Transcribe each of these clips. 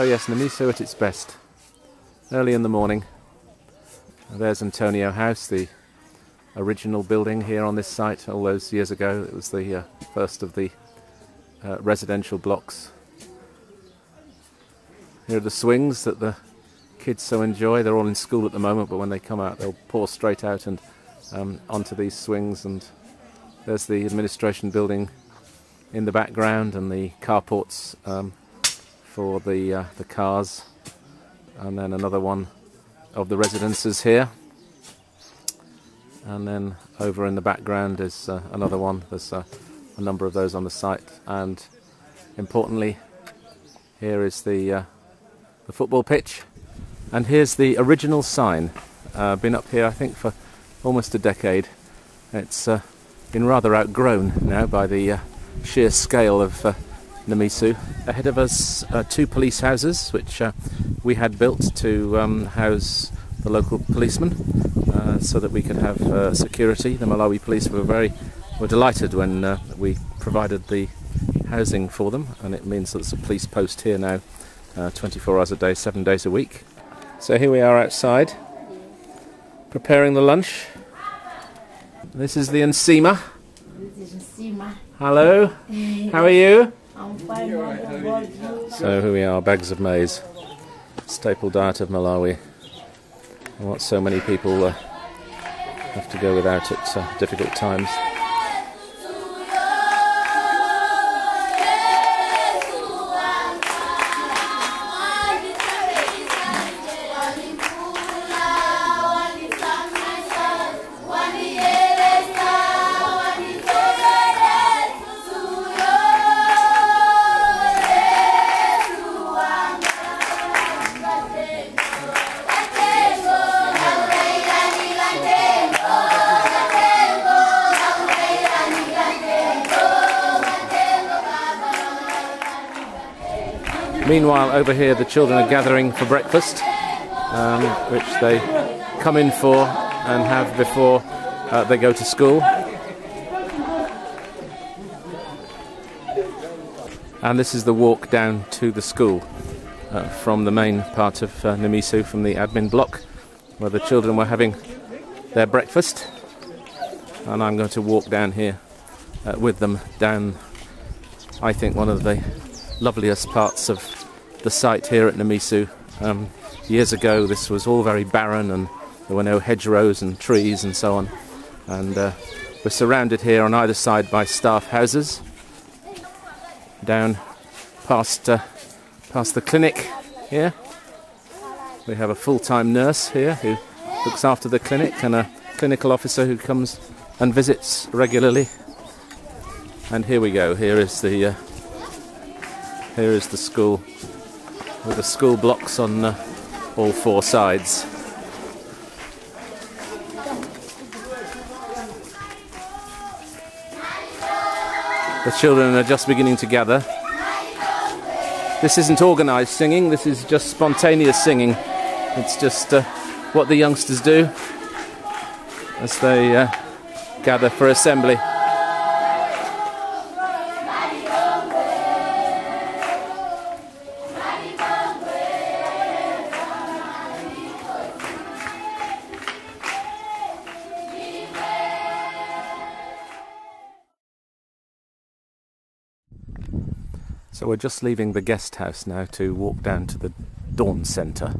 So yes, Namisu at its best. Early in the morning. There's Antonio House, the original building here on this site all those years ago. It was the first of the residential blocks. Here are the swings that the kids so enjoy. They're all in school at the moment, but when they come out they'll pour straight out and onto these swings. And there's the administration building in the background and the carports for the cars, and then another one of the residences here, and then over in the background is another one. There's a number of those on the site, and importantly here is the football pitch, and here's the original sign. Been up here I think for almost a decade. It's been rather outgrown now by the sheer scale of Namisu. Ahead of us 2 police houses which we had built to house the local policemen so that we could have security. The Malawi police were delighted when we provided the housing for them, and it means that there's a police post here now 24 hours a day, 7 days a week. So here we are outside preparing the lunch. This is the Nsima. Hello, how are you? I'm fine. So here we are, bags of maize, staple diet of Malawi, and what so many people have to go without at difficult times. Meanwhile, over here the children are gathering for breakfast, which they come in for and have before they go to school. And this is the walk down to the school from the main part of Namisu, from the admin block, where the children were having their breakfast. And I'm going to walk down here with them down, I think, one of the loveliest parts of the site here at Namisu. Years ago this was all very barren and there were no hedgerows and trees and so on, and we're surrounded here on either side by staff houses. Down past the clinic here we have a full-time nurse here who looks after the clinic, and a clinical officer who comes and visits regularly. And here we go, here is the school, with the school blocks on all 4 sides. The children are just beginning to gather. This isn't organised singing, this is just spontaneous singing. It's just what the youngsters do as they gather for assembly. So we're just leaving the guest house now to walk down to the Dawn Centre.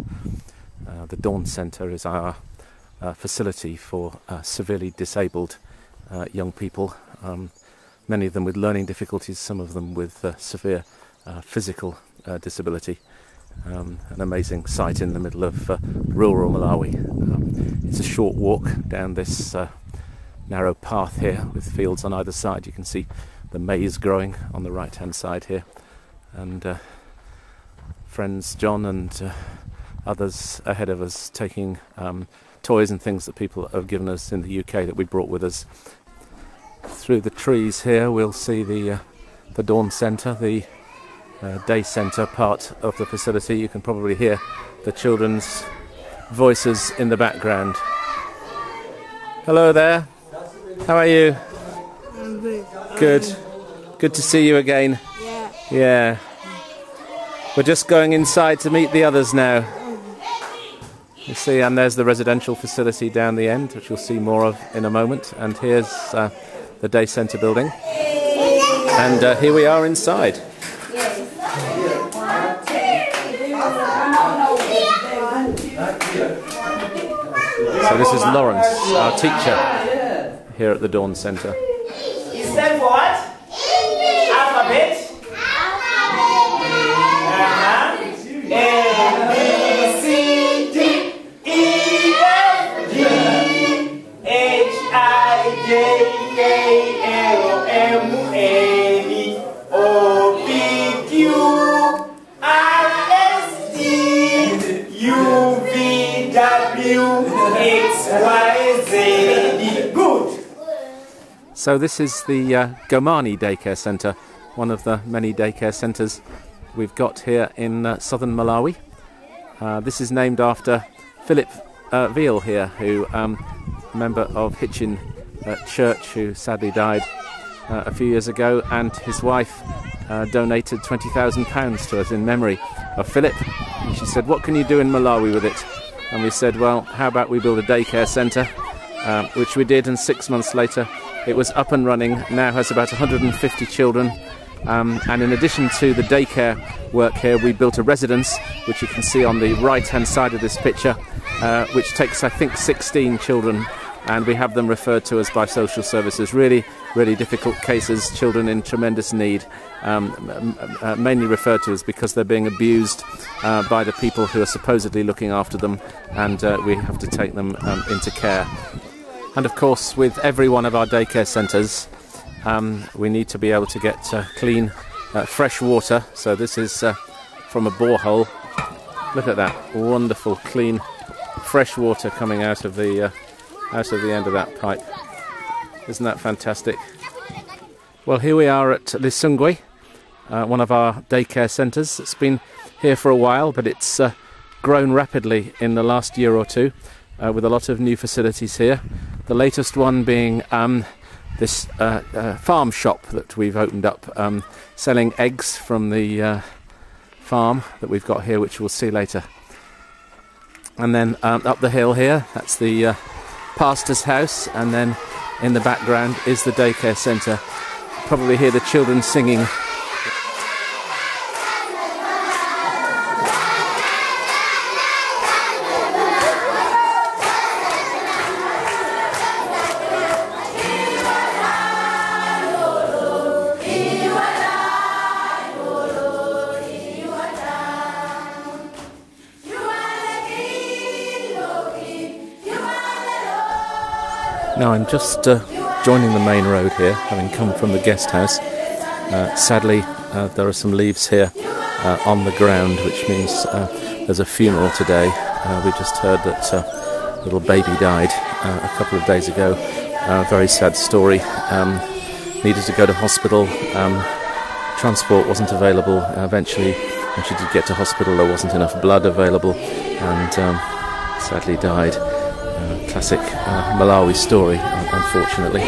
The Dawn Centre is our facility for severely disabled young people, many of them with learning difficulties, some of them with severe physical disability. An amazing site in the middle of rural Malawi. It's a short walk down this narrow path here with fields on either side. You can see the maize growing on the right hand side here, and friends John and others ahead of us taking toys and things that people have given us in the UK that we brought with us. Through the trees here we'll see the Dawn Centre, the day centre part of the facility. You can probably hear the children's voices in the background. Hello there, how are you? I'm good. Good. Good to see you again. Yeah. Yeah. We're just going inside to meet the others now. You see, and there's the residential facility down the end, which you'll see more of in a moment. And here's the day centre building. And here we are inside. So this is Lawrence, our teacher here at the Dawn Centre. It's time for what? Alphabet. A, B, C, D, E, F, G, H, I, J, K, L, M, N, O, P, Q, R, S, T, U, V, W, X, Y, Z. Good. So this is the Gomani Daycare Centre, one of the many daycare centres we've got here in southern Malawi. This is named after Philip Veal here, who member of Hitchin Church, who sadly died a few years ago, and his wife donated £20,000 to us in memory of Philip. And she said, "What can you do in Malawi with it?" And we said, "Well, how about we build a daycare centre?" Which we did, and 6 months later it was up and running. Now has about 150 children. And in addition to the daycare work here, we built a residence, which you can see on the right-hand side of this picture, which takes, I think, 16 children, and we have them referred to us by social services. Really, really difficult cases, children in tremendous need, mainly referred to us because they're being abused by the people who are supposedly looking after them, and we have to take them into care. And of course, with every one of our daycare centres, we need to be able to get clean, fresh water. So this is from a borehole. Look at that wonderful, clean, fresh water coming out of the end of that pipe. Isn't that fantastic? Well, here we are at Lisungwe, one of our daycare centres. It's been here for a while, but it's grown rapidly in the last year or two, with a lot of new facilities here. The latest one being this farm shop that we've opened up, selling eggs from the farm that we've got here, which we'll see later. And then up the hill here, that's the pastor's house, and then in the background is the daycare centre. Probably hear the children singing. Now I'm just joining the main road here, having come from the guest house. Sadly, there are some leaves here on the ground, which means there's a funeral today. We just heard that a little baby died a couple of days ago. Very sad story. Needed to go to hospital. Transport wasn't available. Eventually, when she did get to hospital, there wasn't enough blood available, and sadly died. Classic Malawi story, unfortunately.